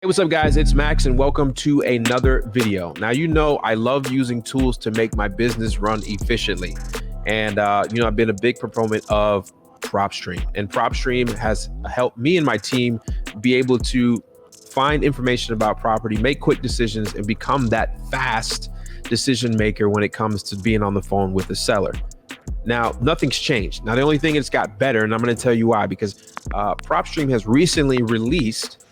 Hey, what's up, guys? It's Max, and welcome to another video. Now, I love using tools to make my business run efficiently. And, I've been a big proponent of PropStream, and PropStream has helped me and my team be able to find information about property, make quick decisions, and become that fast decision maker when it comes to being on the phone with the seller. Now, nothing's changed. Now, the only thing it's got better, and I'm going to tell you why, because PropStream has recently released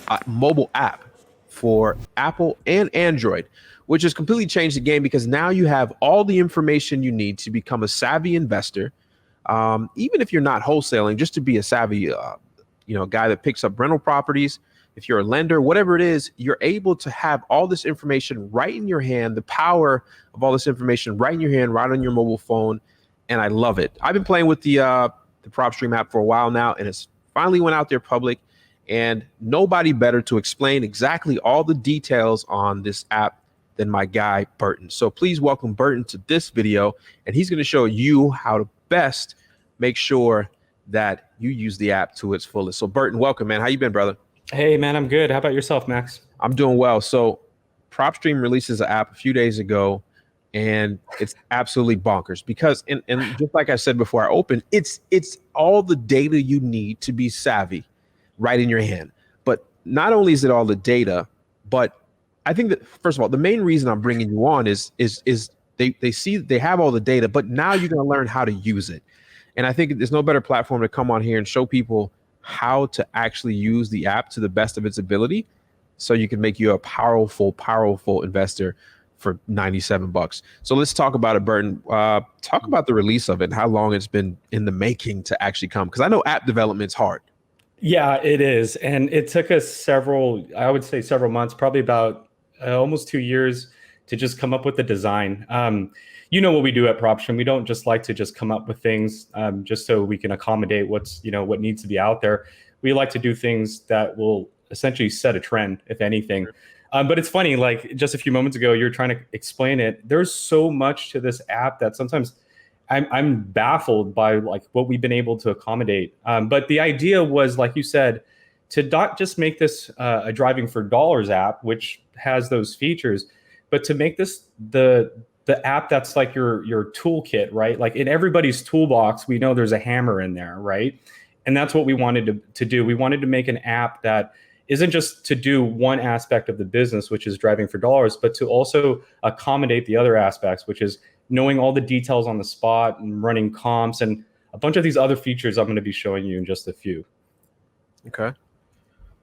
a mobile app for Apple and Android, which has completely changed the game because now you have all the information you need to become a savvy investor. Even if you're not wholesaling, just to be a savvy, guy that picks up rental properties. If you're a lender, whatever it is, you're able to have all this information right in your hand, the power of all this information right in your hand, right on your mobile phone. And I love it. I've been playing with the PropStream app for a while now, and it's finally went out there public. And nobody better to explain exactly all the details on this app than my guy, Burton. So please welcome Burton to this video, and he's going to show you how to best make sure that you use the app to its fullest. So Burton, welcome, man. How you been, brother? Hey, man, I'm good. How about yourself, Max? I'm doing well. So PropStream releases an app a few days ago, and it's absolutely bonkers because, and just like I said before I opened, it's all the data you need to be savvy right in your hand. But not only is it all the data, but I think that, first of all, the main reason I'm bringing you on is they see they have all the data, but now you're going to learn how to use it. And I think there's no better platform to come on here and show people how to actually use the app to the best of its ability, so you can make you a powerful investor for $97. So let's talk about it, Burton. Talk about the release of it and how long it's been in the making to actually come, because I know app development's hard. Yeah, it is. And it took us several months, probably about almost 2 years to just come up with the design. You know what we do at PropStream. We don't just like to just come up with things just so we can accommodate what needs to be out there. We like to do things that will essentially set a trend, if anything. But it's funny, like just a few moments ago, you're trying to explain it. There's so much to this app that sometimes I'm baffled by like what we've been able to accommodate. But the idea was, like you said, to not just make this a driving for dollars app, which has those features, but to make this the app that's like your toolkit, right? Like in everybody's toolbox, we know there's a hammer in there, right? And that's what we wanted to do. We wanted to make an app that isn't just to do one aspect of the business, which is driving for dollars, but to also accommodate the other aspects, which is knowing all the details on the spot and running comps and a bunch of these other features I'm going to be showing you in just a few. Okay.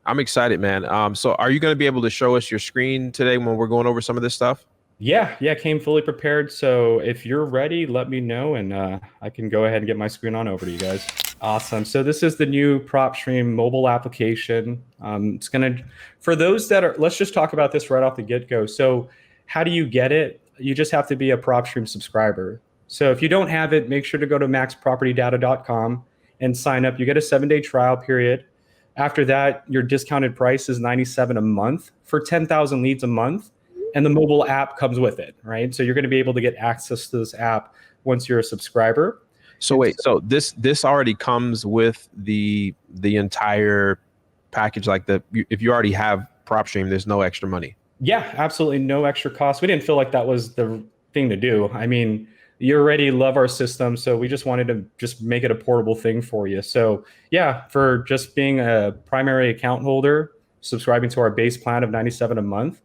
I'm excited, man. So are you going to be able to show us your screen today when we're going over some of this stuff? Yeah, came fully prepared. So if you're ready, let me know, and I can go ahead and get my screen on over to you guys. Awesome. So this is the new PropStream mobile application. It's going to, for those that are, let's just talk about this right off the get-go. So how do you get it? You just have to be a PropStream subscriber. So if you don't have it, make sure to go to maxpropertydata.com and sign up. You get a 7-day trial period. After that, your discounted price is $97 a month for 10,000 leads a month. And the mobile app comes with it, right? So you're going to be able to get access to this app once you're a subscriber. So wait, so this already comes with the entire package, like if you already have PropStream, there's no extra money. Yeah, absolutely no extra cost. We didn't feel like that was the thing to do. I mean, you already love our system, so we just wanted to just make it a portable thing for you. So yeah, for just being a primary account holder, subscribing to our base plan of $97 a month,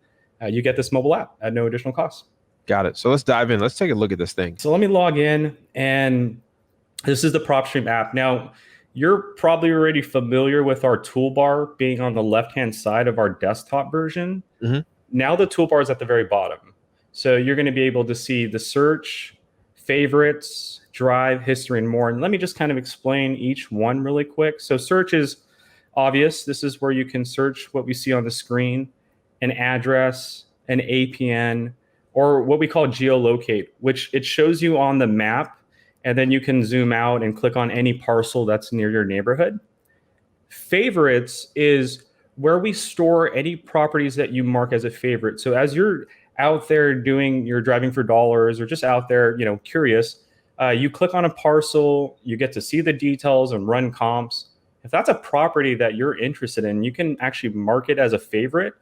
you get this mobile app at no additional cost. Got it. So let's dive in. Let's take a look at this thing. So let me log in, and this is the PropStream app. Now, you're probably already familiar with our toolbar being on the left-hand side of our desktop version. Mm-hmm. Now the toolbar is at the very bottom. So you're going to be able to see the search, favorites, drive, history, and more. And let me just kind of explain each one really quick. So search is obvious. This is where you can search what we see on the screen, an address, an APN, or what we call geolocate, which it shows you on the map, and then you can zoom out and click on any parcel that's near your neighborhood. Favorites is where we store any properties that you mark as a favorite. So as you're out there doing your driving for dollars or just out there, curious, you click on a parcel, you get to see the details and run comps. if that's a property that you're interested in, you can actually mark it as a favorite.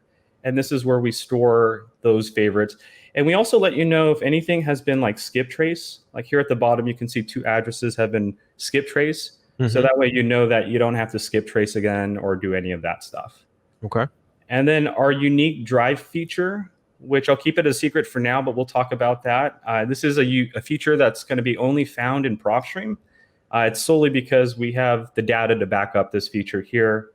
And this is where we store those favorites. And we also let you know if anything has been like skip trace. Like here at the bottom, you can see 2 addresses have been skip trace. So that way you know that you don't have to skip trace again or do any of that stuff. Okay. And then our unique drive feature, which I'll keep it a secret for now, but we'll talk about that. This is a feature that's going to be only found in PropStream. It's solely because we have the data to back up this feature here.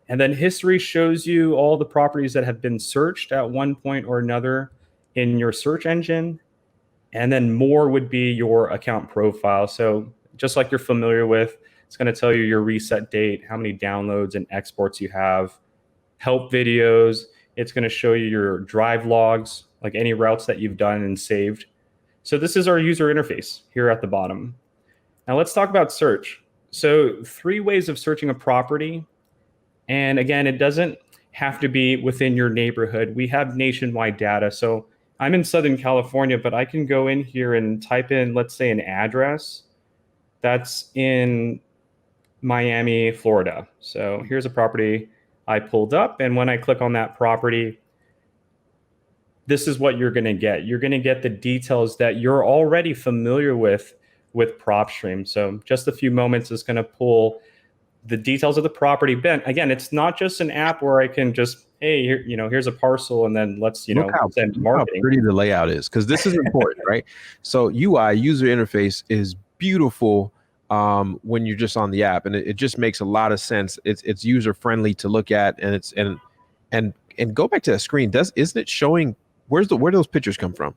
And then history shows you all the properties that have been searched at one point or another in your search engine. And then more would be your account profile. So just like you're familiar with, it's going to tell you your reset date, how many downloads and exports you have, help videos. It's going to show you your drive logs, like any routes that you've done and saved. So this is our user interface here at the bottom. Now let's talk about search. So 3 ways of searching a property. And again, it doesn't have to be within your neighborhood. We have nationwide data. So I'm in Southern California, but I can go in here and type in, let's say, an address that's in Miami, Florida. So here's a property I pulled up. And when I click on that property, this is what you're going to get. You're going to get the details that you're already familiar with PropStream. So just a few moments is going to pull the details of the property. Ben, again, it's not just an app where I can just, hey, here, here's a parcel, and then let's, send marketing. Look how pretty the layout is, because this is important, right? So UI, user interface, is beautiful when you're just on the app, and it just makes a lot of sense. It's user friendly to look at, and it's and go back to that screen. Isn't it showing where those pictures come from?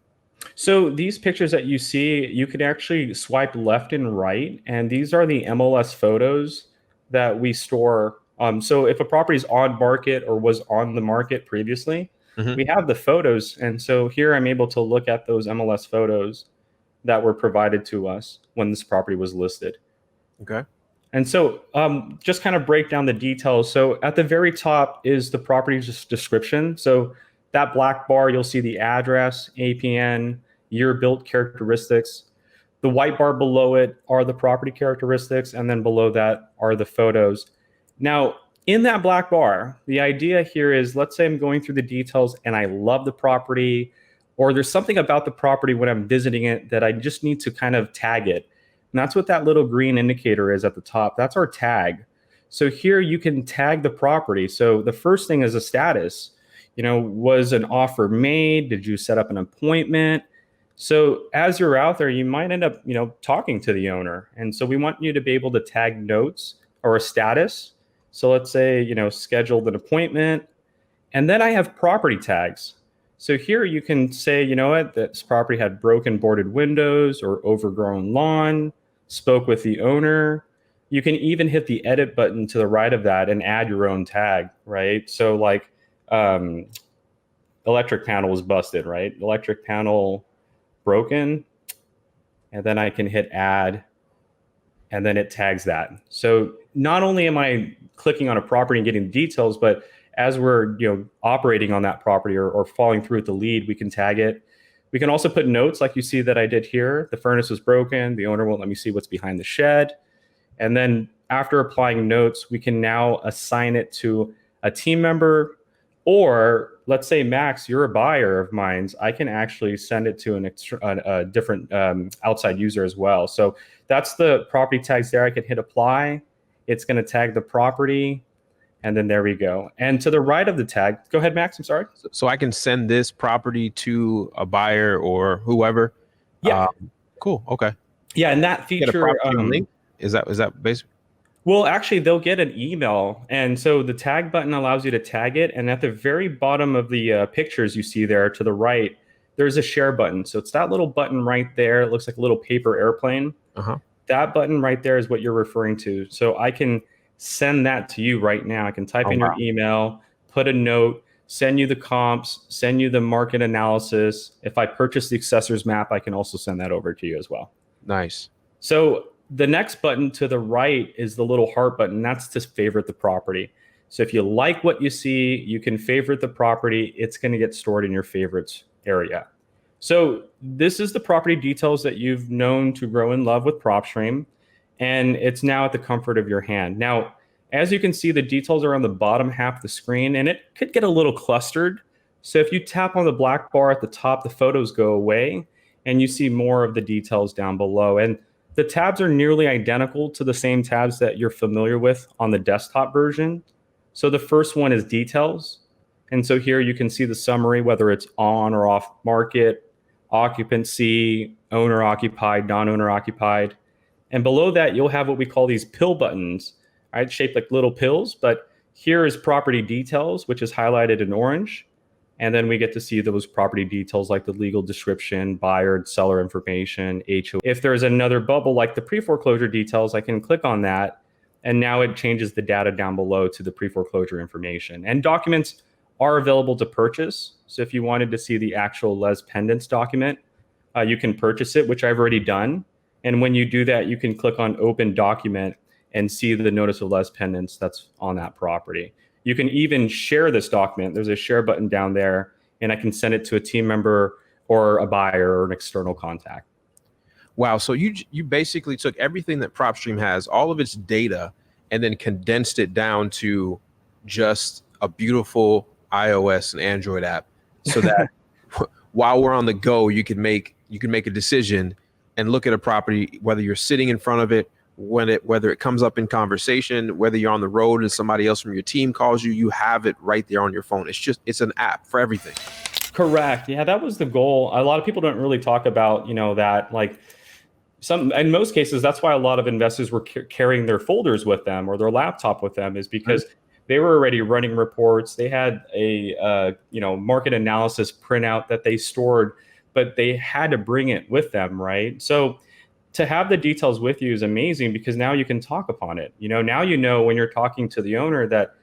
So these pictures that you see, you could actually swipe left and right, and these are the MLS photos that we store. So if a property is on market or was on the market previously, we have the photos. And so here I'm able to look at those MLS photos that were provided to us when this property was listed. Okay. And so just kind of break down the details. So at the very top is the property's description. So that black bar, you'll see the address, APN, year built characteristics. The white bar below it are the property characteristics, and then below that are the photos. Now, in that black bar, the idea here is, let's say I'm going through the details and I love the property, or there's something about the property when I'm visiting it that I just need to kind of tag it. And that's what that little green indicator is at the top. That's our tag. So here you can tag the property. So the first thing is a status. Was an offer made? Did you set up an appointment? So as you're out there, you might end up, talking to the owner. And so we want you to be able to tag notes or a status. So let's say, scheduled an appointment. And then I have property tags. So here you can say, this property had broken boarded windows or overgrown lawn, spoke with the owner. You can even hit the edit button to the right of that and add your own tag, right? So like electric panel was busted, right? Electric panel broken, and then I can hit add, and then it tags that. So not only am I clicking on a property and getting the details, but as we're operating on that property or following through with the lead, we can tag it. We can also put notes like you see that I did here. The furnace was broken. The owner won't let me see what's behind the shed. And then after applying notes, we can now assign it to a team member. Or let's say, Max, you're a buyer of mine. I can actually send it to a different outside user as well. So that's the property tags there. I can hit apply. It's going to tag the property. And then there we go. And to the right of the tag, go ahead, Max. I'm sorry. So I can send this property to a buyer or whoever. Yeah. Cool. Okay. Yeah. And that feature. Get a property link? Is that basically? Well, actually, they'll get an email. And so the tag button allows you to tag it. And at the very bottom of the pictures you see there to the right, there's a share button. So it's that little button right there. It looks like a little paper airplane. That button right there is what you're referring to. So I can send that to you right now. I can type in your email, put a note, send you the comps, send you the market analysis. If I purchase the accessors map, I can also send that over to you as well. Nice. So the next button to the right is the little heart button. That's to favorite the property. So if you like what you see, you can favorite the property. It's going to get stored in your favorites area. So this is the property details that you've known to grow in love with PropStream, and it's now at the comfort of your hand. Now, As you can see, the details are on the bottom half of the screen, and it could get a little clustered. So if you tap on the black bar at the top, the photos go away, and you see more of the details down below. And the tabs are nearly identical to the same tabs that you're familiar with on the desktop version. So the first one is details. And so here you can see the summary, whether it's on or off market, occupancy, owner occupied, non-owner occupied. And below that, you'll have what we call these pill buttons, right? Shaped like little pills. But here is property details, which is highlighted in orange. And then we get to see those property details like the legal description, buyer and seller information, HOA. If there's another bubble like the pre-foreclosure details, I can click on that. And now it changes the data down below to the pre-foreclosure information. And documents are available to purchase. So if you wanted to see the actual les pendants document, you can purchase it, which I've already done. And when you do that, you can click on open document and see the notice of les pendants that's on that property. You can even share this document. There's a share button down there, and I can send it to a team member or a buyer or an external contact. Wow. So you basically took everything that PropStream has, all of its data, and then condensed it down to just a beautiful iOS and Android app, so that while we're on the go, you can make a decision and look at a property, whether you're sitting in front of it, whether it comes up in conversation, whether you're on the road and somebody else from your team calls you, you have it right there on your phone. It's an app for everything. Correct. Yeah, that was the goal. A lot of people don't really talk about, that, like, in most cases, that's why a lot of investors were carrying their folders with them or their laptop with them, is because they were already running reports. They had a market analysis printout that they stored, but they had to bring it with them, right? So to have the details with you is amazing, because now you can talk upon it. Now when you're talking to the owner that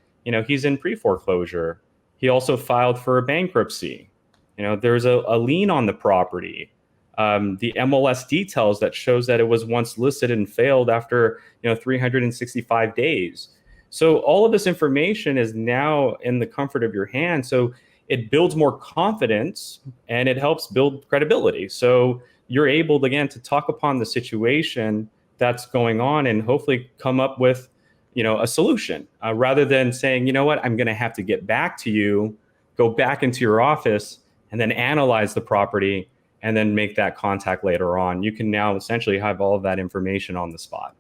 he's in pre-foreclosure. He also filed for a bankruptcy. There's a lien on the property. The MLS details that shows that it was once listed and failed after 365 days. So all of this information is now in the comfort of your hand. So it builds more confidence and it helps build credibility. So you're able, again, to talk upon the situation that's going on and hopefully come up with, a solution, rather than saying, I'm going to have to get back to you, go back into your office and then analyze the property and then make that contact later on. You can now essentially have all of that information on the spot.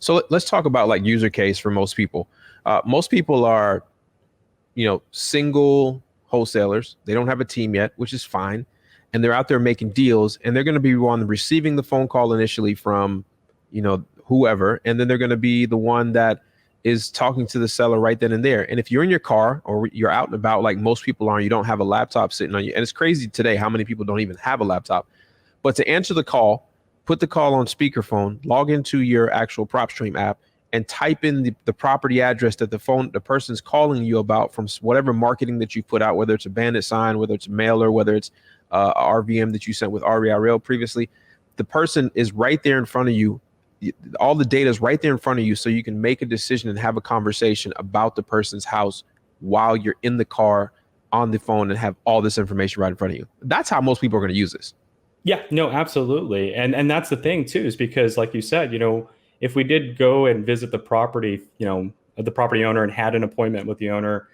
So let's talk about like use case for most people. Most people are, single wholesalers. They don't have a team yet, which is fine. And they're out there making deals, and they're going to be one receiving the phone call initially from, whoever. And then they're going to be the one that is talking to the seller right then and there. And if you're in your car or you're out and about, like most people are, you don't have a laptop sitting on you. And it's crazy today how many people don't even have a laptop. But to answer the call, put the call on speakerphone, log into your actual PropStream app, and type in the property address that the person's calling you about from whatever marketing that you put out, whether it's a bandit sign, whether it's a mailer, whether it's RVM that you sent with REIRL previously. The person is right there in front of you. All the data is right there in front of you, so you can make a decision and have a conversation about the person's house while you're in the car on the phone and have all this information right in front of you. That's how most people are going to use this. Yeah, no, absolutely. And that's the thing too, is because like you said, if we did go and visit the property, the property owner and had an appointment with the owner,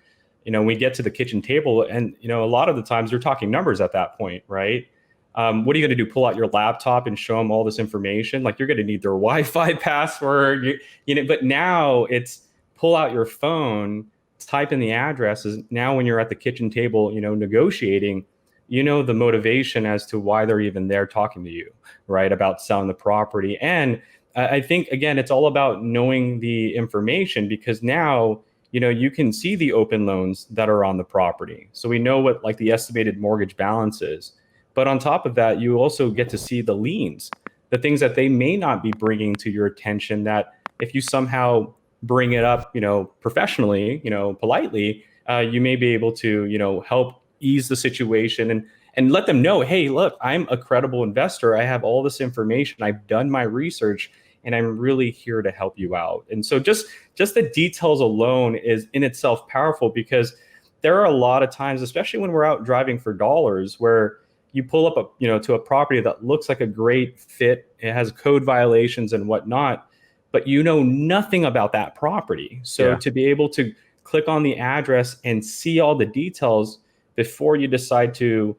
we get to the kitchen table and, a lot of the times you're talking numbers at that point, right? What are you going to do? Pull out your laptop and show them all this information? Like, you're going to need their Wi-Fi password, but now it's pull out your phone, type in the addresses. Now, when you're at the kitchen table, negotiating, the motivation as to why they're even there talking to you, right? About selling the property. And I think, again, it's all about knowing the information, because now, you can see the open loans that are on the property. So we know what like the estimated mortgage balance is. But on top of that, you also get to see the liens, the things that they may not be bringing to your attention, that if you somehow bring it up, professionally, politely, you may be able to, help ease the situation and let them know, hey, look, I'm a credible investor. I have all this information. I've done my research and I'm really here to help you out. And so just the details alone is in itself powerful, because there are a lot of times, especially when we're out driving for dollars, where you pull up to a property that looks like a great fit. It has code violations and whatnot, but you know nothing about that property. So Yeah. to be able to click on the address and see all the details before you decide to,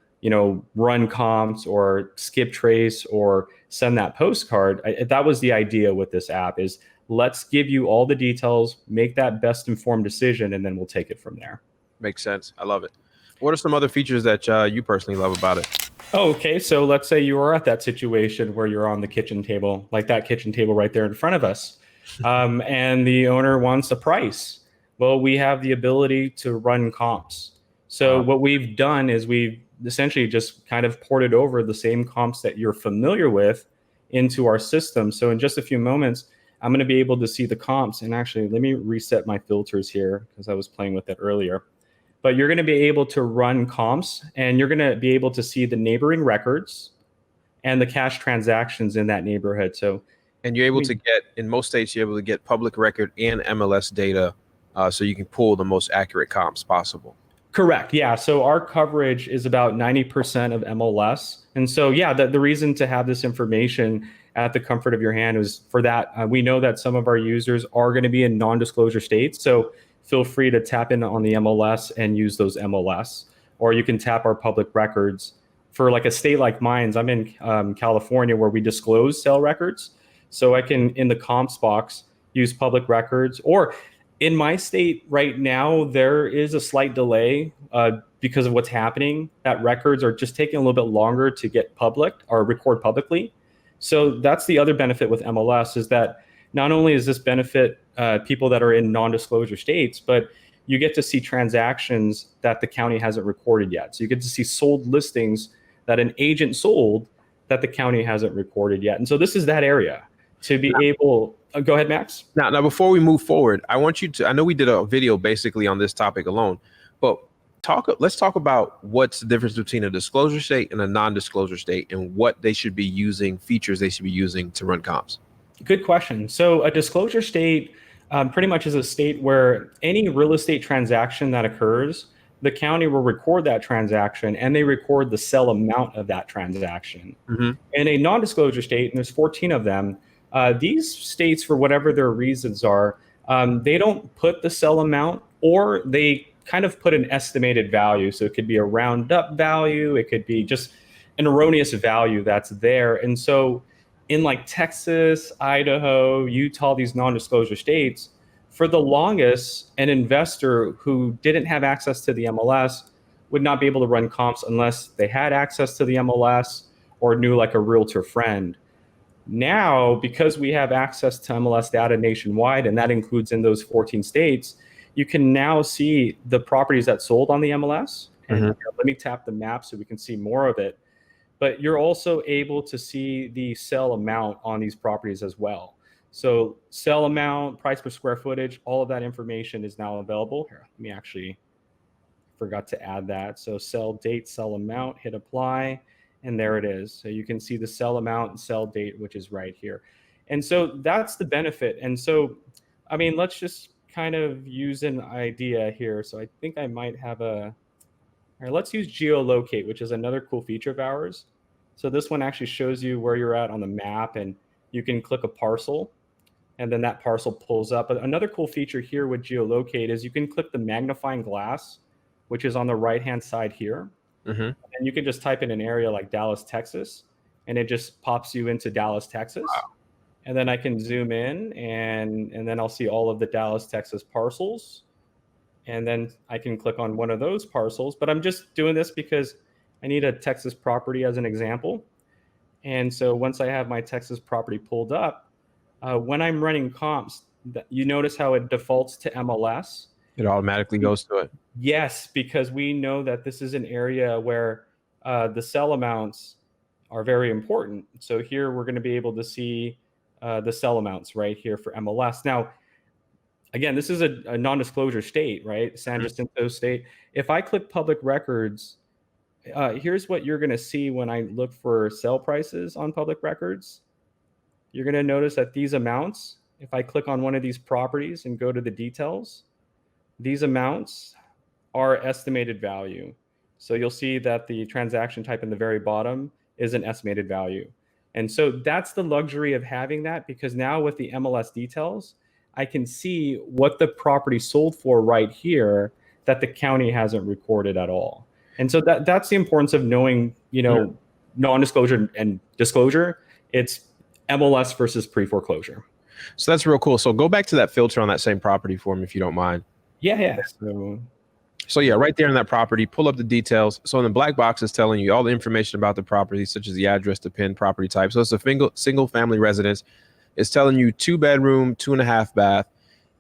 run comps or skip trace or send that postcard, that was the idea with this app is let's give you all the details, make that best informed decision, and then we'll take it from there. Makes sense. I love it. What are some other features that you personally love about it? Oh, okay. So let's say you are at that situation where you're on the kitchen table, like that kitchen table right there in front of us, and the owner wants a price. Well, we have the ability to run comps. So what we've done is we've essentially just kind of ported over the same comps that you're familiar with into our system. So in just a few moments, I'm going to be able to see the comps. And actually, let me reset my filters here because I was playing with it earlier. But you're going to be able to run comps, and you're going to be able to see the neighboring records and the cash transactions in that neighborhood. And you're able to get, in most states, you're able to get public record and MLS data, so you can pull the most accurate comps possible. Correct. Yeah. So our coverage is about 90% of MLS. And so, yeah, the reason to have this information at the comfort of your hand is for that. We know that some of our users are going to be in non-disclosure states. So feel free to tap in on the MLS and use those MLS. Or you can tap our public records. For like a state like mine, I'm in California where we disclose sale records. So I can, in the comps box, use public records. Or in my state right now, there is a slight delay because of what's happening. That records are just taking a little bit longer to get public or record publicly. So that's the other benefit with MLS is that not only does this benefit people that are in non-disclosure states, but you get to see transactions that the county hasn't recorded yet. So you get to see sold listings that an agent sold that the county hasn't recorded yet. And so this is that area to be able. Go ahead, Max. Now, before we move forward, I want you to, I know we did a video basically on this topic alone, but let's talk about what's the difference between a disclosure state and a non-disclosure state and what they should be using, features they should be using to run comps. Good question. So a disclosure state pretty much is a state where any real estate transaction that occurs, the county will record that transaction and they record the sell amount of that transaction. Mm-hmm. In a non-disclosure state, and there's 14 of them, these states, for whatever their reasons are, they don't put the sell amount, or they kind of put an estimated value. So it could be a round up value. It could be just an erroneous value that's there. And so in like Texas, Idaho, Utah, these non-disclosure states, for the longest, an investor who didn't have access to the MLS would not be able to run comps unless they had access to the MLS or knew like a realtor friend. Now, because we have access to MLS data nationwide, and that includes in those 14 states, you can now see the properties that sold on the MLS. And let me tap the map so we can see more of it. But you're also able to see the sell amount on these properties as well. So sell amount, price per square footage, all of that information is now available. Here, let me actually forgot to add that. So sell date, sell amount, hit apply. And there it is. So you can see the sell amount and sell date, which is right here. And so that's the benefit. And so, I mean, let's just kind of use an idea here. So I think I might have all right, let's use geolocate, which is another cool feature of ours. So this one actually shows you where you're at on the map, and you can click a parcel, and then that parcel pulls up. But another cool feature here with geolocate is you can click the magnifying glass, which is on the right-hand side here. And you can just type in an area like Dallas, Texas, and it just pops you into Dallas, Texas. Wow. And then I can zoom in, and then I'll see all of the Dallas, Texas parcels. And then I can click on one of those parcels. But I'm just doing this because I need a Texas property as an example. And so once I have my Texas property pulled up, when I'm running comps, you notice how it defaults to MLS. It automatically goes to it. Yes, because we know that this is an area where the sell amounts are very important. So here we're going to be able to see the sell amounts right here for MLS. Now, again, this is a non-disclosure state, right? San Jacinto State. If I click public records, here's what you're going to see when I look for sell prices on public records. You're going to notice that these amounts, if I click on one of these properties and go to the details, these amounts are estimated value. So you'll see that the transaction type in the very bottom is an estimated value. And so that's the luxury of having that, because now with the MLS details, I can see what the property sold for right here that the county hasn't recorded at all. And so that's the importance of knowing, non-disclosure and disclosure. It's MLS versus pre-foreclosure. So that's real cool. So go back to that filter on that same property for me, if you don't mind. Yeah. So yeah, right there in that property, pull up the details. So in the black box is telling you all the information about the property, such as the address, the PIN, property type. So it's a single family residence. It's telling you 2-bedroom, 2.5 bath.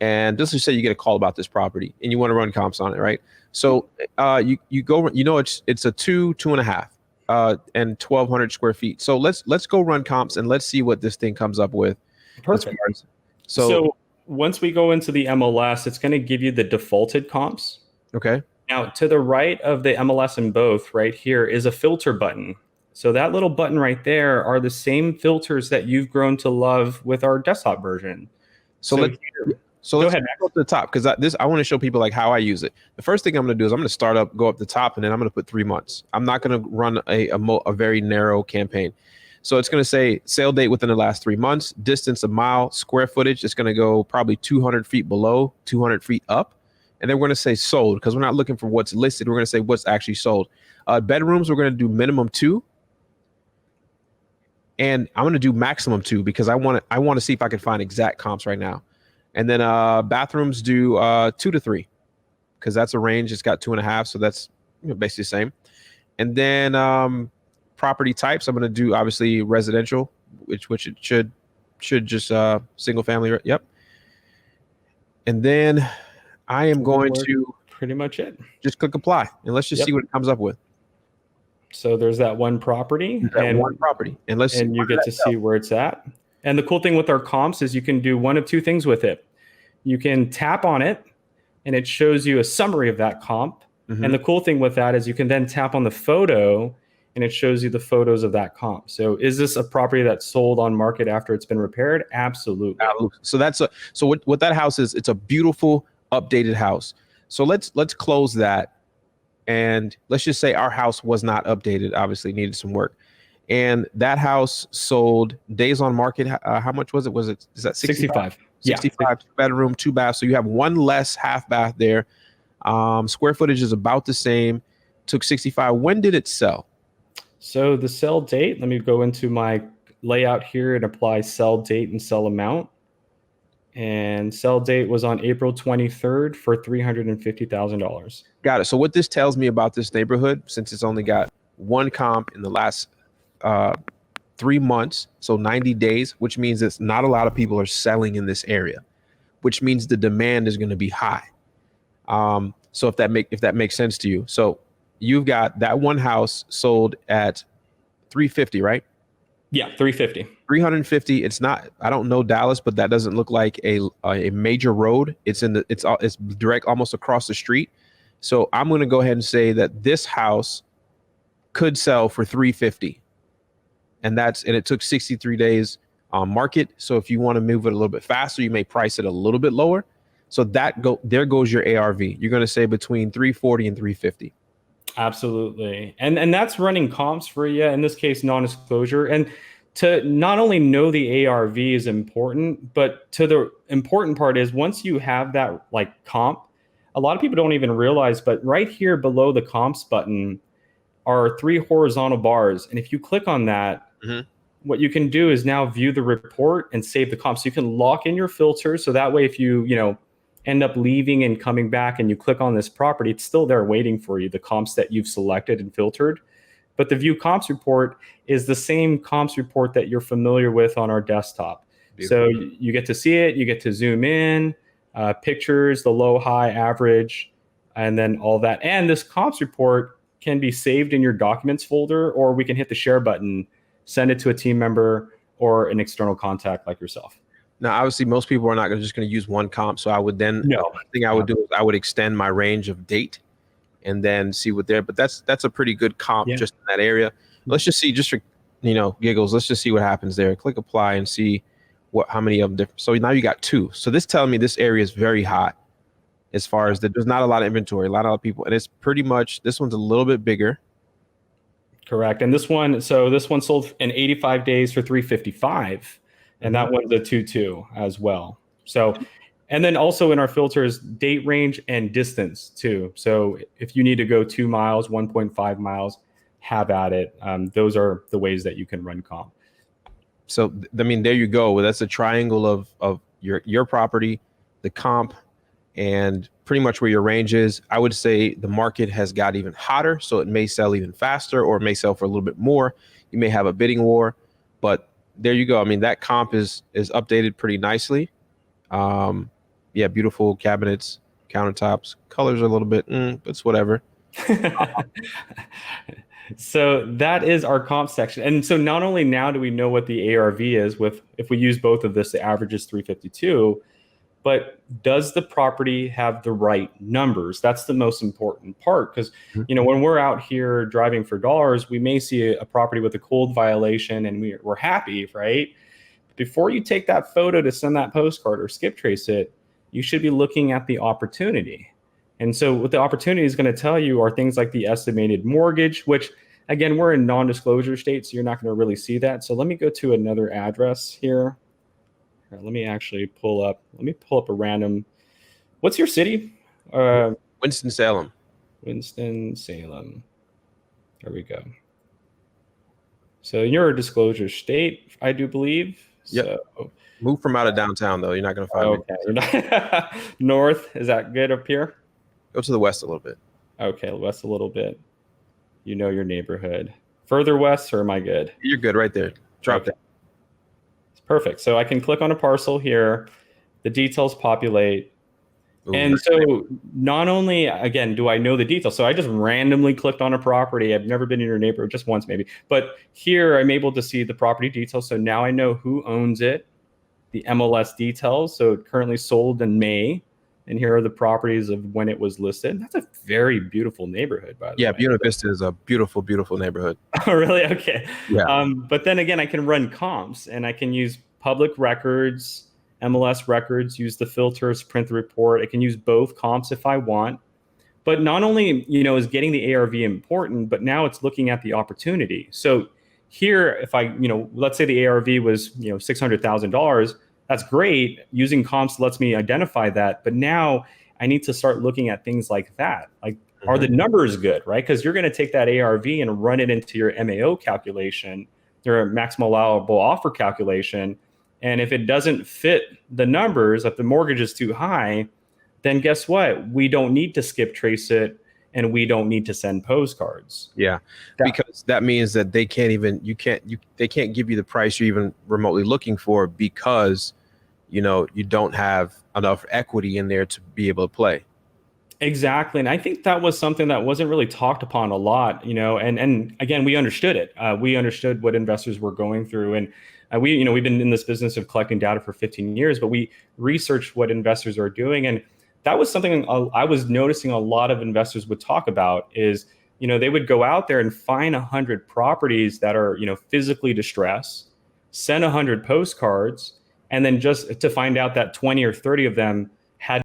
And just to say you get a call about this property and you want to run comps on it, right? So you go, it's a 2.5 and 1,200 square feet. So let's go run comps and let's see what this thing comes up with. Perfect. So once we go into the MLS, it's going to give you the defaulted comps. Okay. Now, to the right of the MLS in both, right here, is a filter button. So that little button right there are the same filters that you've grown to love with our desktop version. So let's go ahead, go up to the top, because I want to show people like how I use it. The first thing I'm going to do is I'm going to start up, go up the top, and then I'm going to put 3 months. I'm not going to run a very narrow campaign. So it's going to say sale date within the last 3 months, distance a mile, square footage. It's going to go probably 200 feet below, 200 feet up. And then we're going to say sold, because we're not looking for what's listed. We're going to say what's actually sold. Bedrooms, we're going to do minimum 2. And I'm going to do maximum 2 because I want to see if I can find exact comps right now. And then bathrooms do 2 to 3 because that's a range. It's got 2.5. So that's basically the same. And then property types, I'm going to do obviously residential, which it should just single family. Yep. And then I am going to pretty much it. Just click apply and let's just see what it comes up with. So there's that one property. And you get to see where it's at. And the cool thing with our comps is you can do one of two things with it. You can tap on it and it shows you a summary of that comp. Mm-hmm. And the cool thing with that is you can then tap on the photo and it shows you the photos of that comp. So is this a property that's sold on market after it's been repaired? Absolutely. So what that house is, it's a beautiful updated house. So let's close that. And let's just say our house was not updated, obviously needed some work. And that house sold days on market. How much was it? Is that 65? 65, yeah. 2-bedroom, 2 bath. So you have one less half bath there. Square footage is about the same. Took 65. When did it sell? So the sell date, let me go into my layout here and apply sell date and sell amount. And sell date was on April 23rd for $350,000. Got it. So what this tells me about this neighborhood, since it's only got one comp in the last 3 months, so 90 days, which means it's not a lot of people are selling in this area, which means the demand is going to be high. So if that makes sense to you. So you've got that one house sold at 350, right? Yeah, 350. 350. It's not. I don't know Dallas, but that doesn't look like a major road. It's direct, almost across the street. So I'm going to go ahead and say that this house could sell for 350, and it took 63 days on market. So if you want to move it a little bit faster, you may price it a little bit lower. So there goes your ARV. You're going to say between 340 and 350. Absolutely. And that's running comps for you, in this case, non-disclosure. And to not only know the ARV is important, but to the important part is once you have that like comp, a lot of people don't even realize, but right here below the comps button are 3 horizontal bars. And if you click on that, what you can do is now view the report and save the comp. So you can lock in your filter. So that way, if you end up leaving and coming back and you click on this property, it's still there waiting for you, the comps that you've selected and filtered. But the view comps report is the same comps report that you're familiar with on our desktop. Beautiful. So you get to see it, you get to zoom in, pictures, the low, high, average, and then all that. And this comps report can be saved in your documents folder, or we can hit the share button, send it to a team member or an external contact like yourself. Now, obviously, most people are not just going to use one comp. So I would then, the thing I would do is I would extend my range of date and then see what there. But that's a pretty good comp just in that area. Let's just see, just for giggles. Let's just see what happens there. Click apply and see how many of them different. So now you got 2. So this telling me this area is very hot as far as there's not a lot of inventory, a lot of people, and it's pretty much this one's a little bit bigger. Correct. And this one sold in 85 days for 355, and that one's a 2.2 as well. So, and then also in our filters, date range and distance too. So if you need to go 2 miles, 1.5 miles, have at it. Those are the ways that you can run comp. So, I mean, there you go. That's a triangle of your property, the comp, and pretty much where your range is. I would say the market has got even hotter, so it may sell even faster, or it may sell for a little bit more. You may have a bidding war, but there you go. I mean, that comp is updated pretty nicely. Yeah, beautiful cabinets, countertops, colors are a little bit, it's whatever. So that is our comp section. And so not only now do we know what the ARV is if we use both of this, the average is 352, but does the property have the right numbers? That's the most important part, because when we're out here driving for dollars, we may see a property with a cold violation and we're happy, right? Before you take that photo to send that postcard or skip trace it, you should be looking at the opportunity. And so what the opportunity is going to tell you are things like the estimated mortgage, which again, we're in non-disclosure state, so you're not going to really see that. So let me go to another address here. Let me pull up a random. What's your city? Winston-Salem. Winston-Salem. There we go. So you're a disclosure state, I do believe. Yep. So, move from out of downtown, though. You're not going to find me. Okay. North, is that good up here? Go to the west a little bit. Okay, west a little bit. You know your neighborhood. Further west, or am I good? You're good right there. Drop it. Perfect. So I can click on a parcel here. The details populate. Ooh. And so not only, again, do I know the details, so I just randomly clicked on a property. I've never been in your neighborhood, just once maybe. But here I'm able to see the property details. So now I know who owns it, the MLS details. So it currently sold in May. And here are the properties of when it was listed. That's a very beautiful neighborhood, by the way. Yeah, Buena Vista is a beautiful, beautiful neighborhood. Oh, really? Okay. Yeah. But then again, I can run comps, and I can use public records, MLS records, use the filters, print the report. I can use both comps if I want. But not only, is getting the ARV important, but now it's looking at the opportunity. So here, if I, let's say the ARV was, $600,000, that's great. Using comps lets me identify that. But now I need to start looking at things like that. Like, are the numbers good, right? Because you're going to take that ARV and run it into your MAO calculation, your maximum allowable offer calculation. And if it doesn't fit the numbers, if the mortgage is too high, then guess what? We don't need to skip trace it, and we don't need to send postcards. Yeah, because that means that they can't give you the price you're even remotely looking for, because you don't have enough equity in there to be able to play. Exactly. And I think that was something that wasn't really talked upon a lot, and again, we understood it. We understood what investors were going through. And we've been in this business of collecting data for 15 years, but we researched what investors are doing. And that was something I was noticing a lot of investors would talk about is, they would go out there and find 100 properties that are, physically distressed, send 100 postcards, and then just to find out that 20 or 30 of them had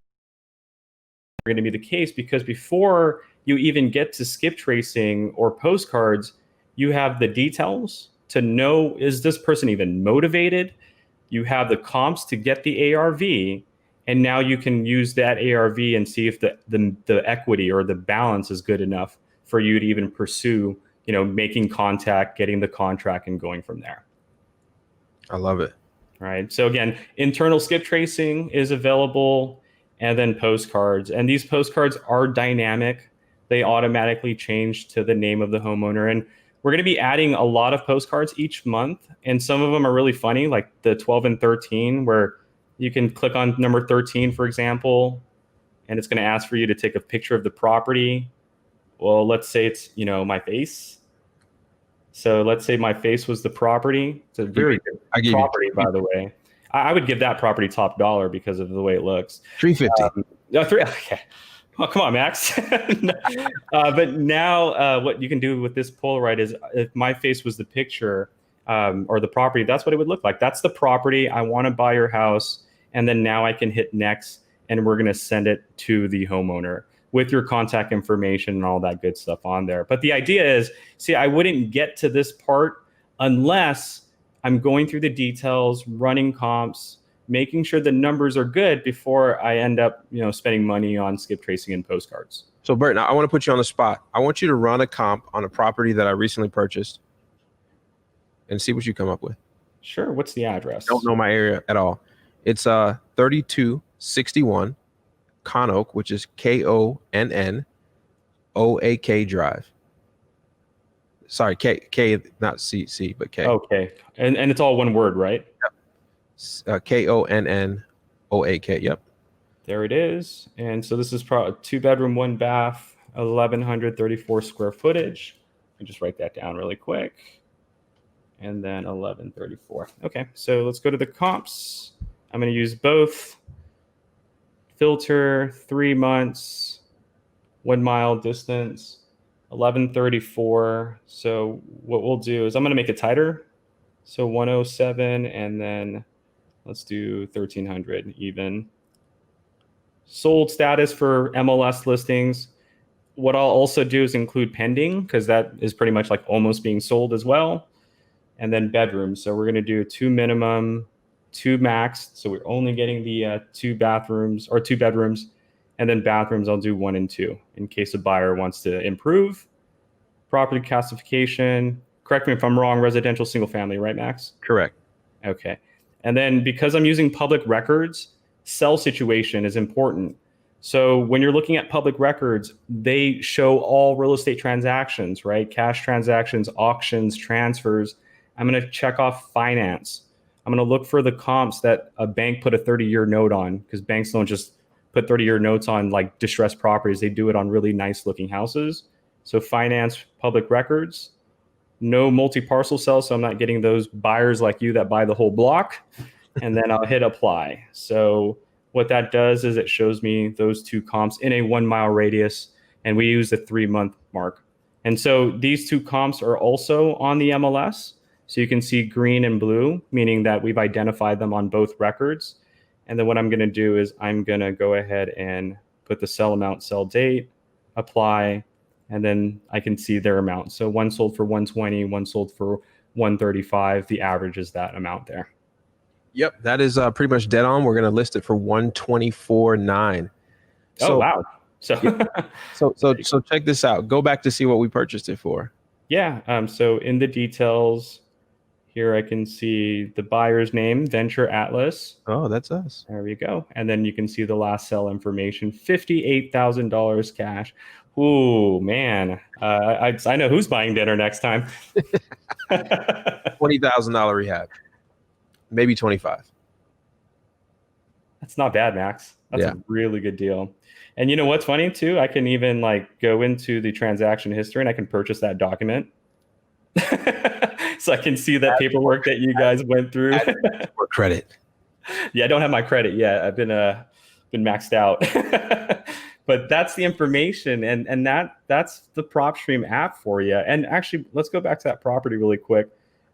going to be the case, because before you even get to skip tracing or postcards, you have the details to know, is this person even motivated? You have the comps to get the ARV, and now you can use that ARV and see if the equity or the balance is good enough for you to even pursue, making contact, getting the contract, and going from there. I love it. Right. So again, internal skip tracing is available, and then postcards. And these postcards are dynamic. They automatically change to the name of the homeowner. And we're going to be adding a lot of postcards each month. And some of them are really funny, like the 12 and 13, where you can click on number 13, for example, and it's going to ask for you to take a picture of the property. Well, let's say it's, my face. So let's say my face was the property. It's a very good property, by the way. I would give that property top dollar because of the way it looks. $350. Okay. Oh, come on, Max. But now what you can do with this Polaroid is, if my face was the picture or the property, that's what it would look like. That's the property. I want to buy your house. And then now I can hit next, and we're going to send it to the homeowner. with your contact information and all that good stuff on there. But the idea is, see, I wouldn't get to this part unless I'm going through the details, running comps, making sure the numbers are good before I end up, spending money on skip tracing and postcards. So Bert, now I want to put you on the spot. I want you to run a comp on a property that I recently purchased and see what you come up with. Sure. What's the address? Don't know my area at all. It's 3261 Conoak, which is KONNOAK Drive. Sorry, K, not C, but K. Okay. And it's all one word, right? Yep. KONNOAK. Yep. There it is. And so this is probably 2-bedroom, 1-bath, 1,134 square footage. I just write that down really quick. And then 1134. Okay, so let's go to the comps. I'm going to use both. Filter, 3 months, 1 mile distance, 1134. So what we'll do is I'm going to make it tighter. So 107, and then let's do 1300 even. Sold status for MLS listings. What I'll also do is include pending, because that is pretty much like almost being sold as well. And then bedrooms. So we're going to do 2 minimum, 2 max. So we're only getting the 2 bathrooms or 2 bedrooms. And then bathrooms, I'll do 1 and 2 in case a buyer wants to improve. Property classification. Correct me if I'm wrong, residential single family, right, Max? Correct. Okay. And then because I'm using public records, sell situation is important. So when you're looking at public records, they show all real estate transactions, right? Cash transactions, auctions, transfers. I'm going to check off finance. I'm going to look for the comps that a bank put a 30-year note on, because banks don't just put 30-year notes on like distressed properties. They do it on really nice looking houses. So finance, public records, no multi-parcel sales. So I'm not getting those buyers like you that buy the whole block. And then I'll hit apply. So what that does is it shows me those 2 comps in a 1 mile radius. And we use the 3-month mark. And so these 2 comps are also on the MLS. So you can see green and blue, meaning that we've identified them on both records. And then what I'm going to do is I'm going to go ahead and put the sell amount, sell date, apply, and then I can see their amount. So one sold for 120, one sold for 135. The average is that amount there. Yep, that is pretty much dead on. We're going to list it for 124.9. Oh, wow. So, so check this out. Go back to see what we purchased it for. Yeah. So in the details here, I can see the buyer's name, Venture Atlas. Oh, that's us. There we go. And then you can see the last sell information, $58,000 cash. Ooh, man. I know who's buying dinner next time. $20,000 rehab. Maybe 25. That's not bad, Max. That's a really good deal. And you know what's funny too? I can even like go into the transaction history and I can purchase that document. So I can see that paperwork that you guys went through. For credit. Yeah, I don't have my credit yet. I've been maxed out. But that's the information, and that's the PropStream app for you. And actually, let's go back to that property really quick.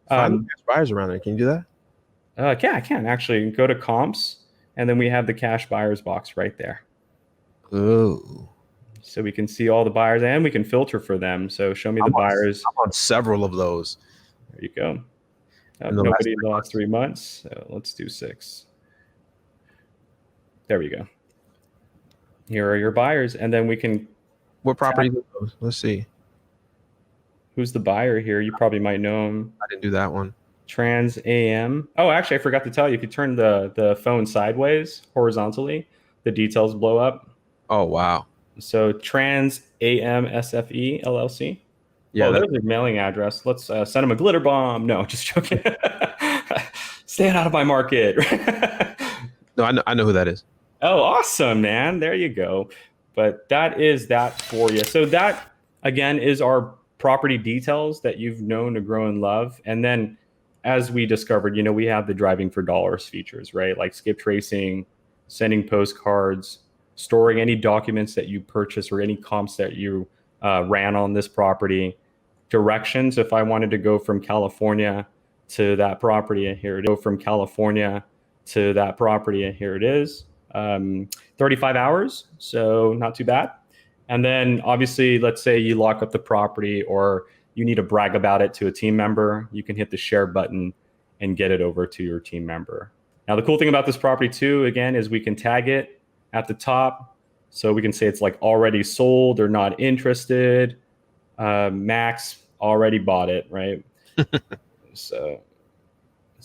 Find cash buyers around there. Can you do that? Yeah, I can actually go to comps, and then we have the cash buyers box right there. Oh. So we can see all the buyers, and we can filter for them. So show me the buyers. I'm on several of those. There you go. Nobody in the last 3 months. So let's do 6. There we go. Here are your buyers, and then we can. What property? Let's see. Who's the buyer here? You probably might know him. I didn't do that one. Trans AM. Oh, actually, I forgot to tell you. If you turn the phone sideways, horizontally, the details blow up. Oh, wow. So Trans AM SFE LLC. Yeah, there's their mailing address. Let's send them a glitter bomb. No, just joking. Stay out of my market. No, I know who that is. Oh, awesome, man. There you go. But that is that for you. So that, again, is our property details that you've known to grow and love. And then as we discovered, we have the driving for dollars features, right? Like skip tracing, sending postcards, storing any documents that you purchased or any comps that you ran on this property, directions. If I wanted to go from California to that property, and here it is. Go from California to that property, and here it is. 35 hours, so not too bad. And then obviously, let's say you lock up the property or you need to brag about it to a team member, you can hit the share button and get it over to your team member. Now, the cool thing about this property too, again, is we can tag it at the top. So we can say it's like already sold or not interested. Max already bought it, right? So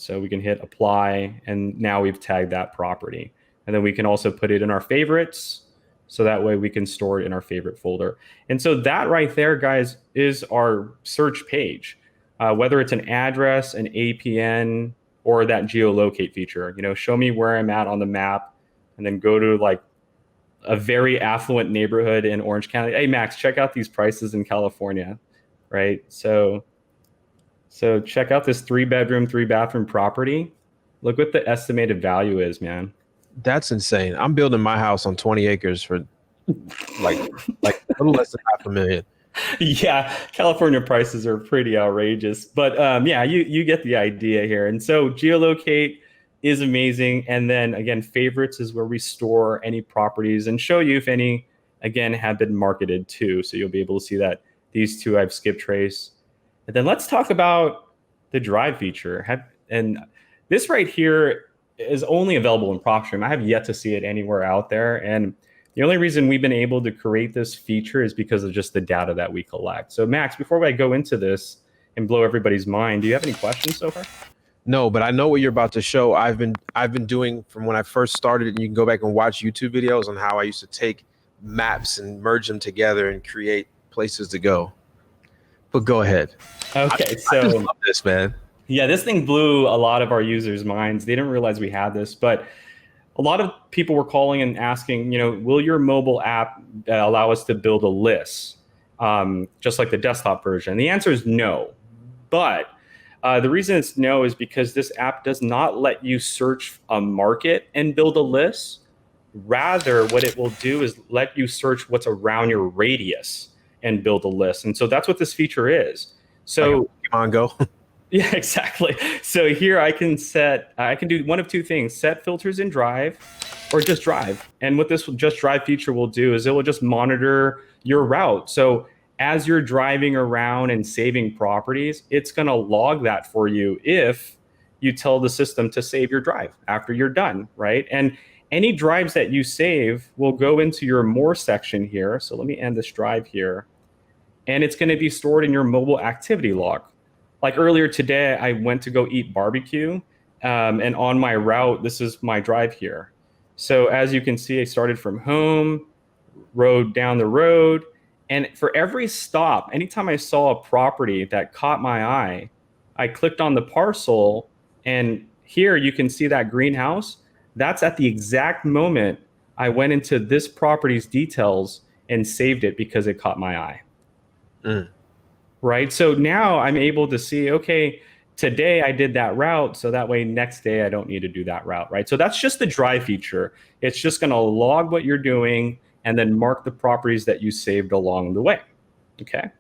we can hit apply, and now we've tagged that property. And then we can also put it in our favorites. So that way we can store it in our favorite folder. And so that right there, guys, is our search page. Whether it's an address, an APN, or that geolocate feature, show me where I'm at on the map, and then go to like a very affluent neighborhood in Orange County. Hey, Max, check out these prices in California, right? So check out this 3-bedroom, 3-bathroom property. Look what the estimated value is, man. That's insane. I'm building my house on 20 acres for like a little less than $500,000. Yeah, California prices are pretty outrageous, but yeah, you get the idea here. And so geolocate is amazing. And then again, favorites is where we store any properties and show you if any, again, have been marketed too. So you'll be able to see that these two I've skip trace. And then let's talk about the drive feature. And this right here is only available in PropStream. I have yet to see it anywhere out there. And the only reason we've been able to create this feature is because of just the data that we collect. So Max, before I go into this and blow everybody's mind, do you have any questions so far? No, but I know what you're about to show. I've been doing from when I first started, and you can go back and watch YouTube videos on how I used to take maps and merge them together and create places to go. But go ahead. Okay, I just love this, man. Yeah, this thing blew a lot of our users' minds. They didn't realize we had this, but a lot of people were calling and asking, will your mobile app allow us to build a list, just like the desktop version? The answer is no. But the reason it's no is because this app does not let you search a market and build a list. Rather, what it will do is let you search what's around your radius and build a list. And so that's what this feature is. So on go. Yeah, exactly. So here I can do one of two things: set filters in Drive or just Drive. And what this just Drive feature will do is it will just monitor your route. So as you're driving around and saving properties, it's going to log that for you if you tell the system to save your drive after you're done, right? And any drives that you save will go into your more section here. So let me end this drive here. And it's going to be stored in your mobile activity log. Like earlier today, I went to go eat barbecue, and on my route, this is my drive here. So as you can see, I started from home, rode down the road, and for every stop, anytime I saw a property that caught my eye, I clicked on the parcel, and here you can see that greenhouse. That's at the exact moment I went into this property's details and saved it because it caught my eye. Right. So now I'm able to see, okay, today I did that route. So that way next day I don't need to do that route. Right. So that's just the drive feature. It's just going to log what you're doing and then mark the properties that you saved along the way. Okay.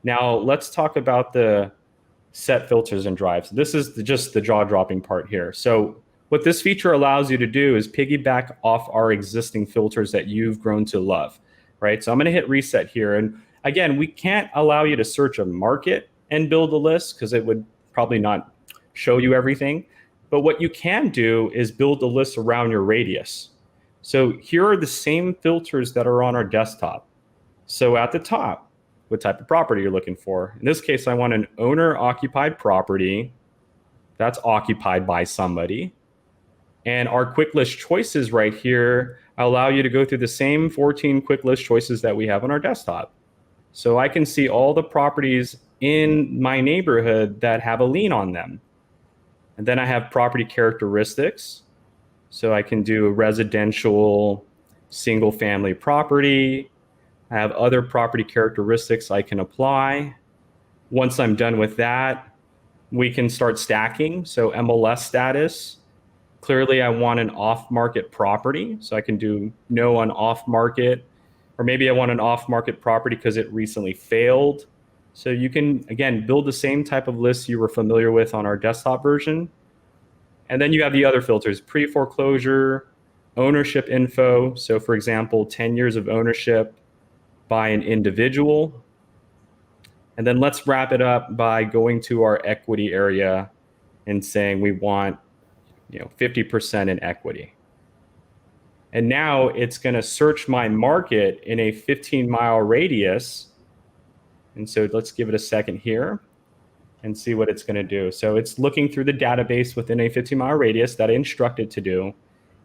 Now let's talk about the set filters and drives. This is just the jaw dropping part here. So what this feature allows you to do is piggyback off our existing filters that you've grown to love. Right. So I'm going to hit reset here. And again, we can't allow you to search a market and build a list because it would probably not show you everything. But what you can do is build a list around your radius. So here are the same filters that are on our desktop. So at the top, what type of property you're looking for. In this case, I want an owner-occupied property that's occupied by somebody. And our quick list choices right here allow you to go through the same 14 quick list choices that we have on our desktop. So I can see all the properties in my neighborhood that have a lien on them. And then I have property characteristics. So I can do a residential single family property. I have other property characteristics I can apply. Once I'm done with that, we can start stacking. So MLS status. Clearly I want an off-market property. So I can do no on off-market. Or maybe I want an off-market property because it recently failed. So you can, again, build the same type of list you were familiar with on our desktop version. And then you have the other filters: pre-foreclosure, ownership info. So for example, 10 years of ownership, by an individual. And then let's wrap it up by going to our equity area and saying we want 50% in equity. And now it's going to search my market in a 15-mile radius. And so let's give it a second here and see what it's going to do. So it's looking through the database within a 15-mile radius that I instructed to do.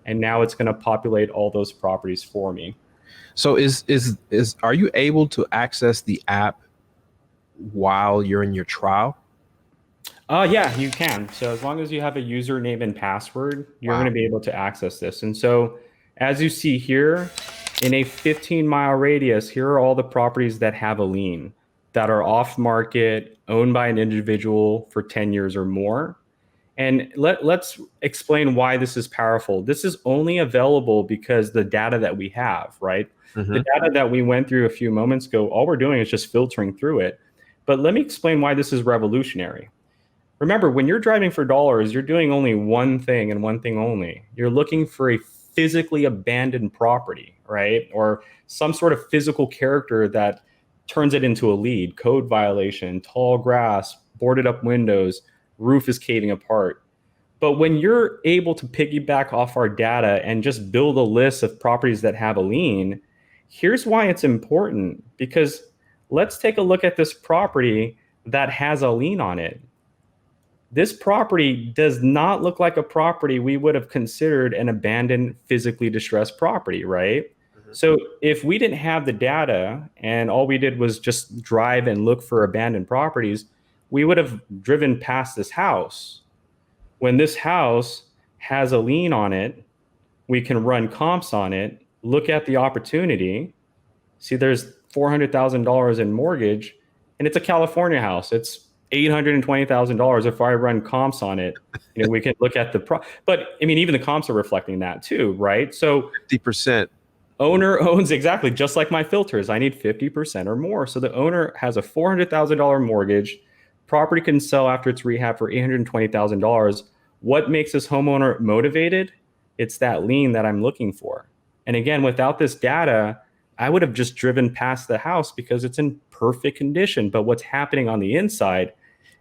And now it's going to populate all those properties for me. So are you able to access the app while you're in your trial? Yeah, you can. So as long as you have a username and password, you're going to be able to access this. And so as you see here, in a 15-mile radius, here are all the properties that have a lien, that are off market, owned by an individual for 10 years or more. And let's explain why this is powerful. This is only available because the data that we have, right? Mm-hmm. The data that we went through a few moments ago, all we're doing is just filtering through it. But let me explain why this is revolutionary. Remember, when you're driving for dollars, you're doing only one thing and one thing only. You're looking for a physically abandoned property, right? Or some sort of physical character that turns it into a lead, code violation, tall grass, boarded up windows, roof is caving apart. But when you're able to piggyback off our data and just build a list of properties that have a lien, here's why it's important. Because let's take a look at this property that has a lien on it. This property does not look like a property we would have considered an abandoned, physically distressed property, right? Mm-hmm. So if we didn't have the data and all we did was just drive and look for abandoned properties, we would have driven past this house. When this house has a lien on it, we can run comps on it, look at the opportunity, see there's $400,000 in mortgage, and it's a California house. It's $820,000. If I run comps on it, we can look at but I mean, even the comps are reflecting that too, right? So 50%. Owner owns exactly just like my filters. I need 50% or more. So the owner has a $400,000 mortgage. Property can sell after its rehab for $820,000. What makes this homeowner motivated? It's that lien that I'm looking for. And again, without this data, I would have just driven past the house because it's in perfect condition. But what's happening on the inside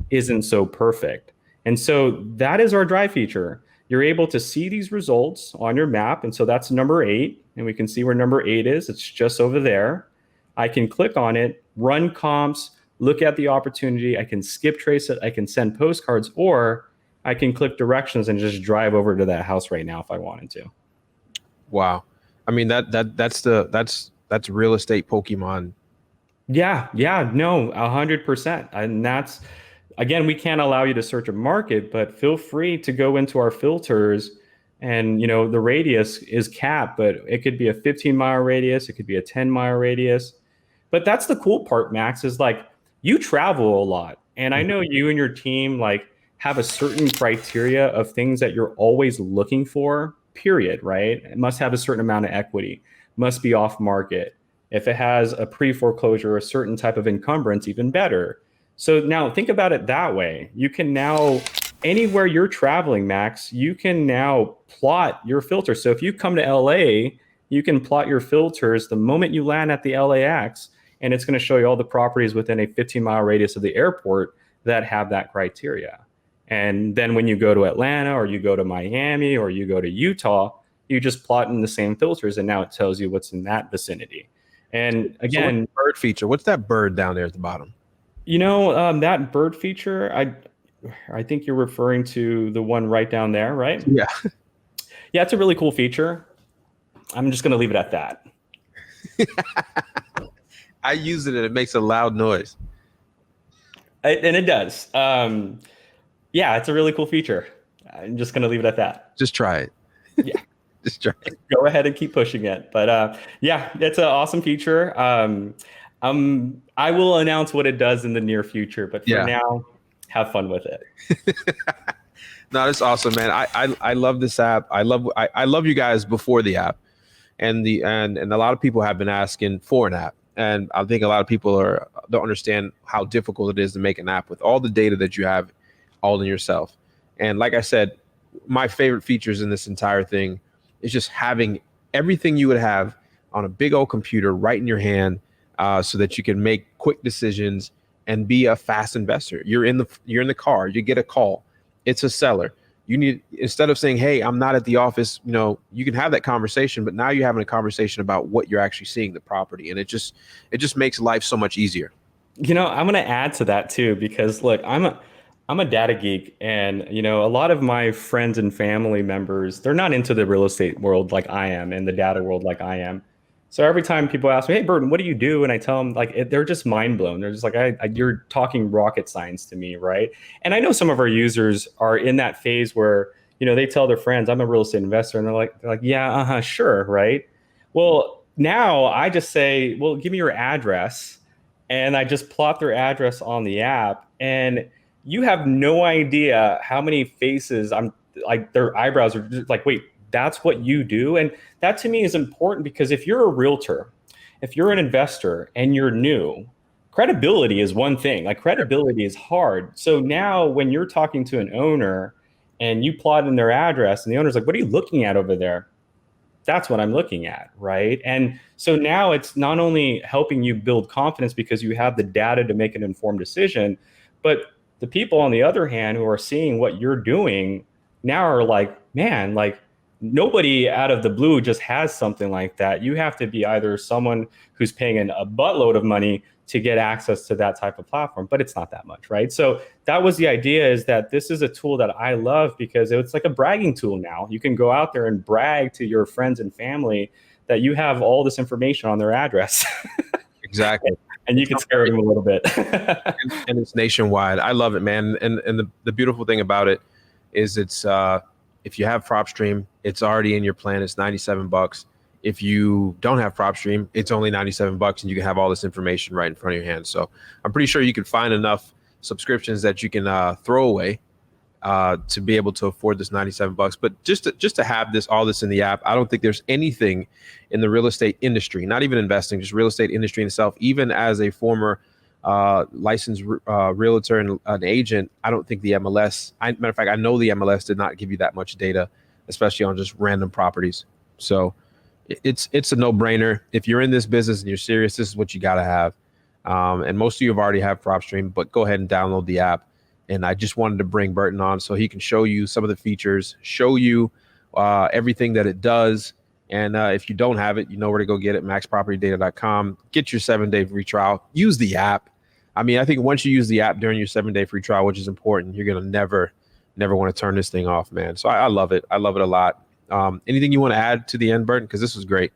isn't so perfect. And so that is our drive feature. You're able to see these results on your map. And so that's number 8. And we can see where number 8 is. It's just over there. I can click on it, run comps, look at the opportunity. I can skip trace it. I can send postcards, or I can click directions and just drive over to that house right now if I wanted to. Wow. I mean, that's real estate Pokemon. Yeah, no, 100%. And that's, again, we can't allow you to search a market, but feel free to go into our filters. And, the radius is capped, but it could be a 15-mile radius. It could be a 10-mile radius. But that's the cool part, Max, is like you travel a lot. And I know you and your team have a certain criteria of things that you're always looking for, period, right? It must have a certain amount of equity, must be off market. If it has a pre-foreclosure, a certain type of encumbrance, even better. So now think about it that way. You can now, anywhere you're traveling, Max, you can now plot your filter. So if you come to LA, you can plot your filters the moment you land at the LAX, and it's going to show you all the properties within a 15-mile radius of the airport that have that criteria. And then when you go to Atlanta or you go to Miami or you go to Utah, you just plot in the same filters, and now it tells you what's in that vicinity. And again, so bird feature. What's that bird down there at the bottom? That bird feature, I think you're referring to the one right down there, right? Yeah. Yeah, it's a really cool feature. I'm just going to leave it at that. I use it and it makes a loud noise. And it does. Yeah, it's a really cool feature. I'm just going to leave it at that. Just try it. Yeah. Just try it. Go ahead and keep pushing it. But yeah, it's an awesome feature. I will announce what it does in the near future, but for now, have fun with it. No, that's awesome, man. I love this app. I love you guys before the app, and a lot of people have been asking for an app, and I think a lot of people don't understand how difficult it is to make an app with all the data that you have all in yourself. And like I said, my favorite features in this entire thing is just having everything you would have on a big old computer right in your hand. so that you can make quick decisions and be a fast investor. You're in the car, you get a call, it's a seller. You need, instead of saying, hey, I'm not at the office, you can have that conversation, but now you're having a conversation about what you're actually seeing, the property. And it just makes life so much easier. I'm going to add to that too, because look, I'm a data geek, and a lot of my friends and family members, they're not into the real estate world like I am and the data world like I am. So every time people ask me, "Hey, Burton, what do you do?" and I tell them, like, they're just mind blown. They're just like, "You're talking rocket science to me, right?" And I know some of our users are in that phase where they tell their friends, "I'm a real estate investor," and they're like, "Yeah, sure, right." Well, now I just say, "Well, give me your address," and I just plot their address on the app, and you have no idea how many faces I'm like, their eyebrows are just like, "Wait, that's what you do?" And that to me is important, because if you're a realtor, if you're an investor and you're new, credibility is one thing. Like, credibility is hard. So now when you're talking to an owner and you plot in their address and the owner's like, "What are you looking at over there?" That's what I'm looking at, right? And so now it's not only helping you build confidence because you have the data to make an informed decision, but the people on the other hand who are seeing what you're doing now are like, man, like, nobody out of the blue just has something like that. You have to be either someone who's paying a buttload of money to get access to that type of platform, but it's not that much, right? So that was the idea, is that this is a tool that I love because it's like a bragging tool now. You can go out there and brag to your friends and family that you have all this information on their address. Exactly. And you can scare them a little bit. and it's nationwide. I love it, man. And the beautiful thing about it is it's if you have PropStream, it's already in your plan. It's $97. If you don't have PropStream, it's only $97, and you can have all this information right in front of your hands. So I'm pretty sure you can find enough subscriptions that you can throw away to be able to afford this $97. But just to have all this in the app, I don't think there's anything in the real estate industry, not even investing, just real estate industry in itself. Even as a former licensed realtor and an agent, I don't think the MLS, matter of fact, I know the MLS did not give you that much data, especially on just random properties. So it's a no-brainer. If you're in this business and you're serious, this is what you got to have. And most of you have already have PropStream, but go ahead and download the app. And I just wanted to bring Burton on so he can show you some of the features, show you everything that it does. And if you don't have it, you know where to go get it, maxpropertydata.com. Get your 7-day free trial. Use the app. I mean, I think once you use the app during your 7-day free trial, which is important, you're going to never want to turn this thing off, man. So I love it. I love it a lot. Anything you want to add to the end, Burton? Because this was great.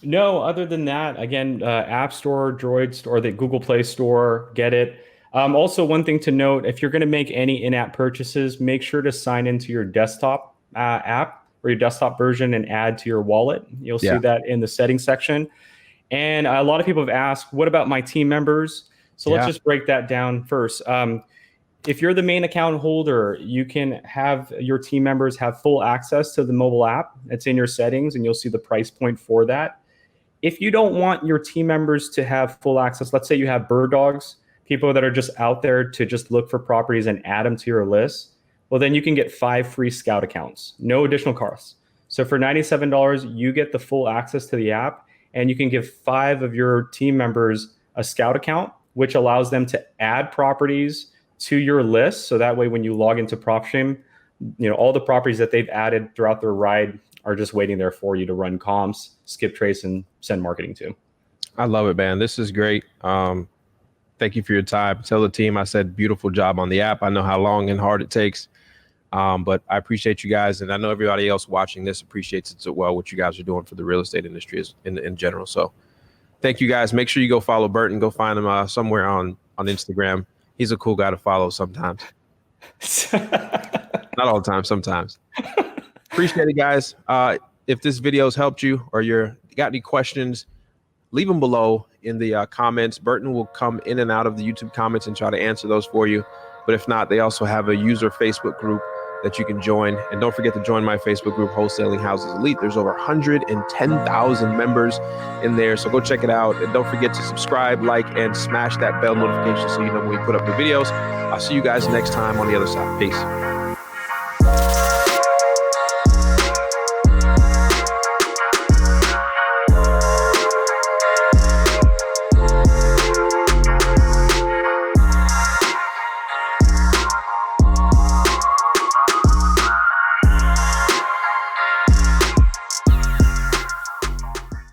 No, other than that, again, App Store, Droid Store, the Google Play Store, get it. Also, one thing to note, if you're going to make any in-app purchases, make sure to sign into your desktop app or your desktop version and add to your wallet. You'll see that in the settings section. And a lot of people have asked, what about my team members? So let's just break that down first. If you're the main account holder, you can have your team members have full access to the mobile app. It's in your settings, and you'll see the price point for that. If you don't want your team members to have full access, let's say you have bird dogs, people that are just out there to just look for properties and add them to your list, well, then you can get 5 free Scout accounts, no additional costs. So for $97, you get the full access to the app, and you can give 5 of your team members a Scout account, which allows them to add properties to your list. So that way, when you log into PropStream, all the properties that they've added throughout their ride are just waiting there for you to run comps, skip trace, and send marketing to. I love it, man. This is great. Thank you for your time. Tell the team I said beautiful job on the app. I know how long and hard it takes, but I appreciate you guys, and I know everybody else watching this appreciates it so well, what you guys are doing for the real estate industry in general. So thank you guys. Make sure you go follow Burton. Go find him somewhere on Instagram. He's a cool guy to follow sometimes. Not all the time, sometimes. Appreciate it, guys. If this video has helped you or you got any questions, leave them below in the comments. Burton will come in and out of the YouTube comments and try to answer those for you. But if not, they also have a user Facebook group that you can join. And don't forget to join my Facebook group, Wholesaling Houses Elite. There's over 110,000 members in there. So go check it out. And don't forget to subscribe, like, and smash that bell notification so you know when we put up new videos. I'll see you guys next time on the other side. Peace.